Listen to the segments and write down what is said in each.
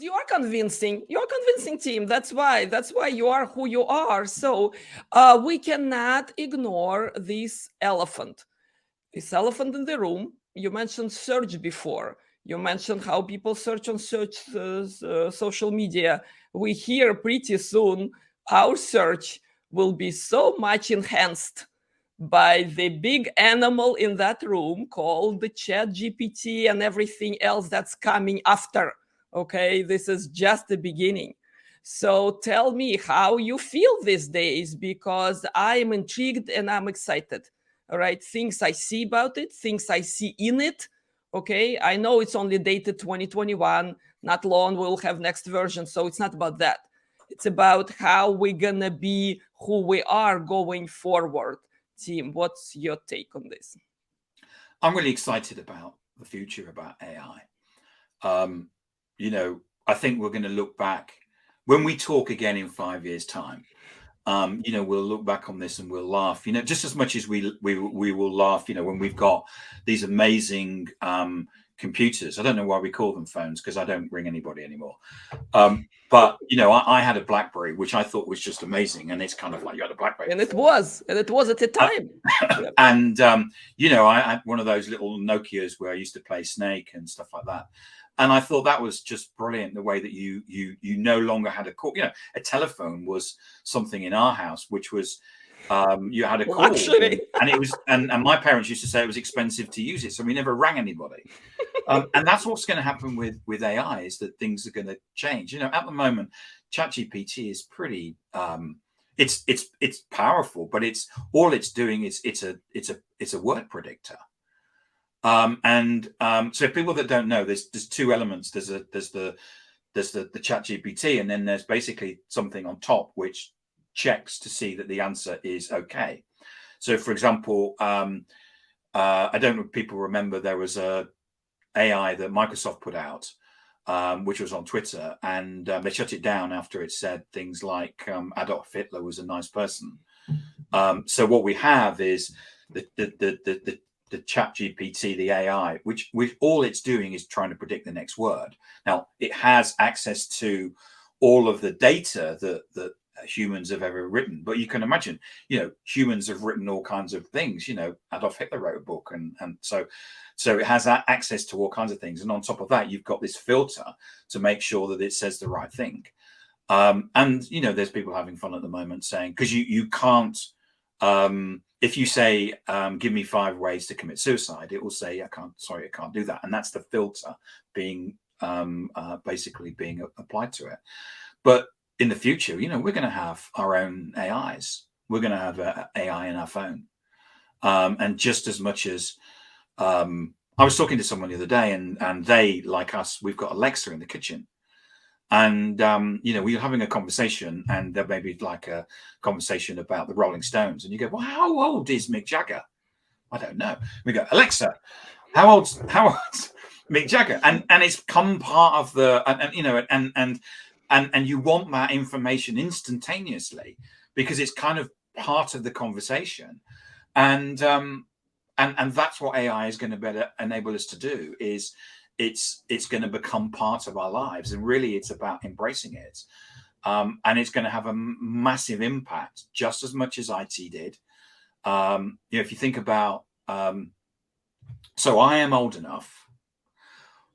you are convincing. You're a convincing team. That's why you are who you are. So we cannot ignore this elephant in the room. You mentioned search before. You mentioned how people search on social media. We hear pretty soon our search will be so much enhanced by the big animal in that room called the chat GPT and everything else that's coming after. Okay, this is just the beginning. So tell me how you feel these days, because I'm intrigued and I'm excited. All right, things I see about it, things I see in it. Okay, I know it's only dated 2021. Not long we'll have next version, so it's not about that. It's about how we're gonna be who we are going forward. Team, what's your take on this? I'm really excited about the future, about AI. I think we're going to look back when we talk again in 5 years' time. We'll look back on this and we'll laugh. Just as much as we will laugh. When we've got these amazing computers. I don't know why we call them phones, because I don't ring anybody anymore. But I had a BlackBerry, which I thought was just amazing, and it's kind of like you had a BlackBerry. And it was at the time. And I had one of those little Nokias where I used to play Snake and stuff like that. And I thought that was just brilliant, the way that you no longer had a call. A telephone was something in our house, which was you had a call, and it was, and my parents used to say it was expensive to use it, so we never rang anybody. And that's what's going to happen with AI, is that things are going to change. At the moment, ChatGPT is pretty. It's powerful, but all it's doing is it's a word predictor. So people that don't know, there's two elements. There's the ChatGPT, and then there's basically something on top which checks to see that the answer is okay. So, for example, I don't know if people remember, there was a AI that Microsoft put out, which was on Twitter, and they shut it down after it said things like Adolf Hitler was a nice person. So what we have is the ChatGPT, the AI, which all it's doing is trying to predict the next word. Now, it has access to all of the data that humans have ever written, but you can imagine, humans have written all kinds of things. Adolf Hitler wrote a book, and so it has access to all kinds of things. And on top of that, you've got this filter to make sure that it says the right thing. And there's people having fun at the moment saying, because you can't. If you say, give me 5 ways to commit suicide, it will say, I can't do that. And that's the filter being basically being applied to it. But in the future, we're going to have our own AIs. We're going to have AI in our phone. And just as much as I was talking to someone the other day, and they, like us, we've got Alexa in the kitchen. And, we were having a conversation, and there may be like a conversation about the Rolling Stones. And you go, well, how old is Mick Jagger? I don't know. We go, Alexa, how old's Mick Jagger? And it's come part of the, and you want that information instantaneously, because it's kind of part of the conversation. And that's what AI is going to better enable us to do, is it's going to become part of our lives, and really it's about embracing it, and it's going to have a massive impact, just as much as IT did. If you think about, so I am old enough.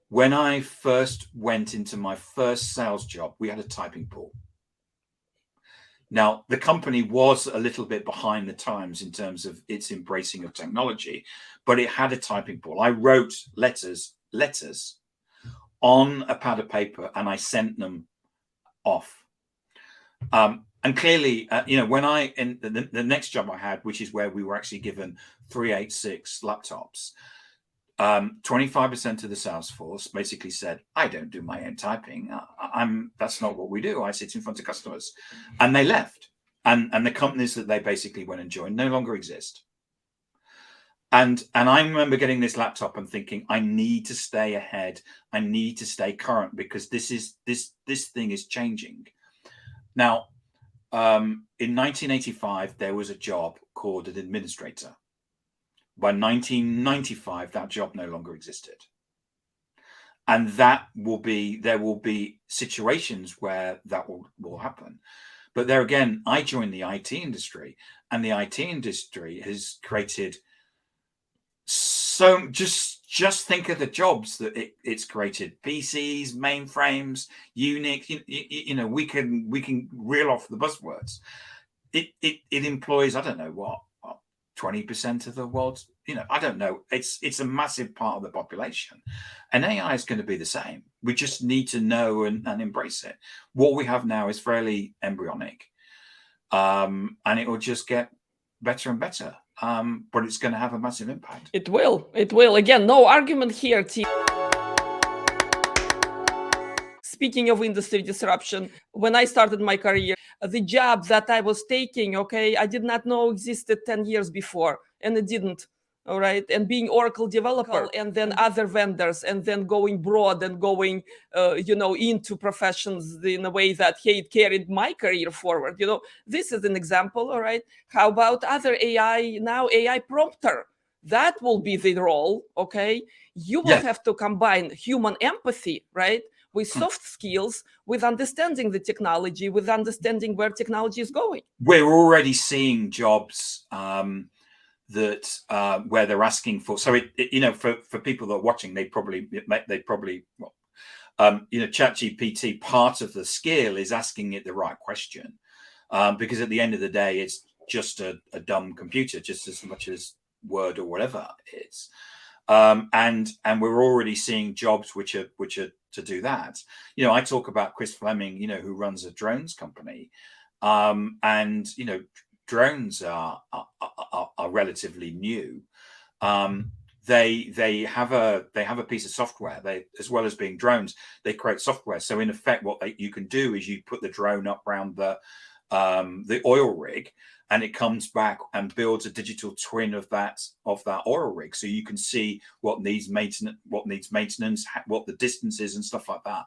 When I first went into my first sales job, we had a typing pool. Now, the company was a little bit behind the times in terms of its embracing of technology, but it had a typing pool. I wrote letters on a pad of paper, and I sent them off. And clearly, when in the next job I had, which is where we were actually given 386 laptops, 25% of the sales force basically said, I don't do my own typing. That's not what we do. I sit in front of customers. And they left. And the companies that they basically went and joined no longer exist. And I remember getting this laptop and thinking, I need to stay ahead. I need to stay current, because this thing is changing. Now, in 1985, there was a job called an administrator. By 1995, that job no longer existed. And there will be situations where that will happen. But there again, I joined the IT industry, and the IT industry has created so just think of the jobs that it's created: PCs, mainframes, Unix. You know, we can reel off the buzzwords. It employs, I don't know what 20% of the world. You know, I don't know. It's a massive part of the population, and AI is going to be the same. We just need to know and embrace it. What we have now is fairly embryonic, and it will just get better and better. But it's going to have a massive impact. It will. It will. Again, no argument here, team. Speaking of industry disruption, when I started my career, the job that I was taking, okay, I did not know existed 10 years before, and it didn't. All right. And being Oracle developer, and then other vendors, and then going broad and going, into professions in a way that it carried my career forward. You know, this is an example. All right. How about other AI now? AI prompter. That will be the role. Okay. You will have to combine human empathy, right, with soft skills, with understanding the technology, with understanding where technology is going. We're already seeing jobs that where they're asking for. So for people that are watching, they probably ChatGPT, part of the skill is asking it the right question, because at the end of the day, it's just a dumb computer, just as much as Word or whatever it is. And we're already seeing jobs which are to do that. You know, I talk about Chris Fleming, you know, who runs a drones company, and you know, drones are relatively new. They have a piece of software. They, as well as being drones, they create software. So in effect, what you can do is you put the drone up around the oil rig, and it comes back and builds a digital twin of that oil rig, so you can see what needs maintenance, what the distance is, and stuff like that.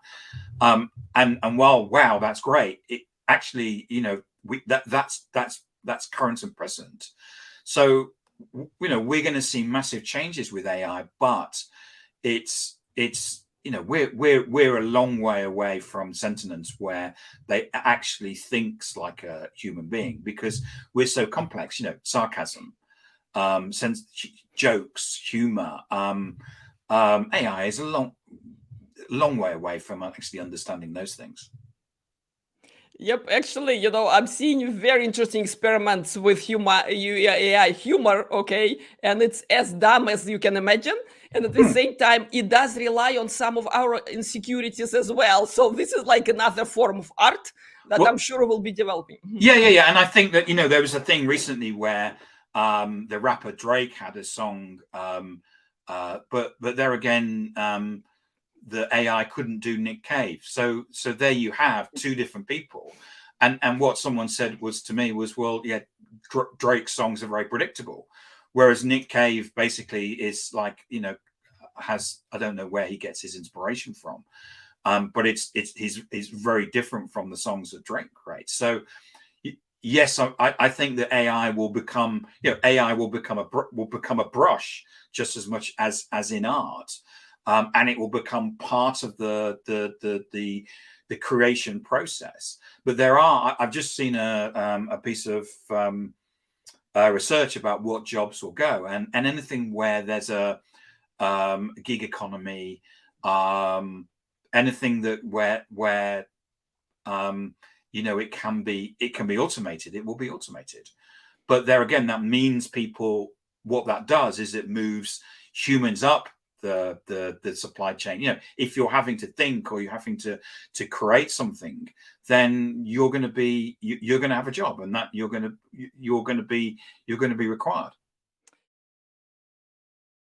And while, wow, that's great, it actually, you know, that's current and present. So, you know, we're going to see massive changes with AI, but it's you know, we're a long way away from sentience, where they actually thinks like a human being, because we're so complex. You know, sarcasm, jokes, humor. AI is a long way away from actually understanding those things. Yep, actually, you know, I'm seeing very interesting experiments with AI humor, okay? And it's as dumb as you can imagine. And at the same time, it does rely on some of our insecurities as well. So this is like another form of art that I'm sure will be developing. Yeah. And I think that, you know, there was a thing recently where the rapper Drake had a song, but there again, the AI couldn't do Nick Cave. So there you have two different people. And what someone said to me was, well, yeah, Drake's songs are very predictable, whereas Nick Cave basically is like, you know, I don't know where he gets his inspiration from, but he's very different from the songs that Drake creates. So yes, I think that AI will become, you know, AI will become a brush just as much as in art. And it will become part of the creation process. But I've just seen a piece of research about what jobs will go, and anything where there's a gig economy, anything that where you know, it can be automated, it will be automated. But there again, that means what that does is it moves humans up the supply chain. You know, if you're having to think, or you're having to create something, then you're going to have a job, and that you're going to be required.